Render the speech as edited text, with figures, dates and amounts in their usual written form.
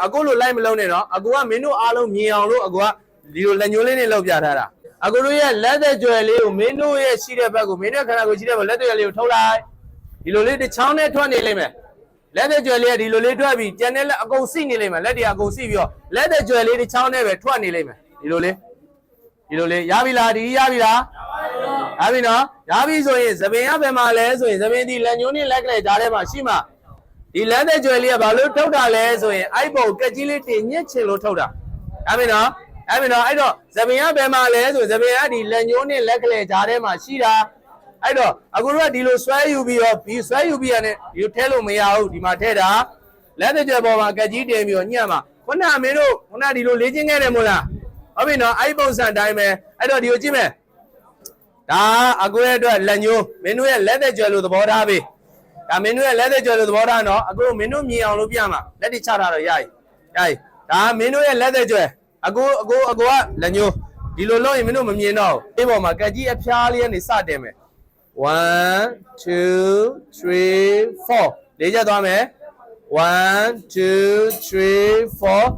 အကူလိုလိုက်မလုံးနဲ့နော်အကူကမင်းတို့အားလုံးမြင်အောင်လို့အကူကဒီလိုလက်ညှိုးလေးနဲ့လောက်ပြထားတာအကူတို့ရဲ့လက်သက်ကြွယ်လေးကိုမင်းတို့ရဲ့ရှိတဲ့ဘက်ကိုမင်းတို့ခန္ဓာကိုယ်ရှိတဲ့ဘက်လက်သက်ကြွယ်လေးကိုထုတ်လိုက်ဒီလိုလေးတစ်ချောင်းနဲ့ထွက်နေလိမ့်မယ်လက်သက်ကြွယ်လေးကဒီလိုလေးထွက်ပြီးကျန်တဲ့လက်အကုန်စီနေလိမ့်မယ်လက်တွေအကုန်စီပြီးတော့လက်သက်ကြွယ်လေးတစ်ချောင်းနဲ့ပဲထွက်နေလိမ့်မယ်ဒီလိုလေးရပြီလားဒီရပြီလားရပြီနော်ရပြီဆိုရင်သပင်ရဘယ်မှာလဲဆိုရင်သပင်ဒီလက်ညှိုးနဲ့လက်ကလေးကြားထဲမှာရှိမှဒီလက်သက်ကြွယ်လေးကဘာလို့ထုတ်တာလဲဆိုရင်အဲ့ပုံကက်ကြီးလေးတင်ညစ်ချင်လို့ထုတ်တာရပြီနော်အဲ့တော့သပင်ရဘယ်မှာလဲဆိုရင်သပင်ရဒီလက်ညှိုးနဲ့လက်ကလေးကြားထဲမှာရှိတာအဲ့တော့အခုတို့ကဒီလိုဆွဲယူပြီးတော့ဒီဆွဲယူပြီးရတဲ့ဒီထဲလို့မရဘူးဒီမှာထည့်တာလက်သက်ကြွယ်ပေါ်မှာကက်ကြီးတင်ပြီးတော့ညှက်မှာခုနမင်းတို့ခုနဒီလိုလေ့ကျင့်ခဲ့တယ်မို့လားဟုတ်ပြီနော်အဲ့ပုံစံတိုင်းပဲအဲ့တော့ဒီကိုကြည့်မယ်ဒါအကူရဲ့အတွက်လက်ညှိုးမင်းတို့ရဲ့လက်သက်ကြွယ်လို့သဘောထားပြီဒါမင်းတို့ရဲ့လက်သက်ကြွယ်လို့သဘောထားနော်အကူမင်းတို့မြင်အောင်လို့ပြမှာလက်တွေချထားတော့ရည်ဒါမင်းတို့ရဲ့လက်သက်ကြွယ်အကူကလက်ညှိုးဒီလိုလုပ်ရင်မင်းတို့မမြင်တော့ဘူးဒီပေါ်မှာကက်ကြီးအဖျားလေးကနေစတင်မယ်1 2 3 4လေးချက်သွားမယ်1 2 3 4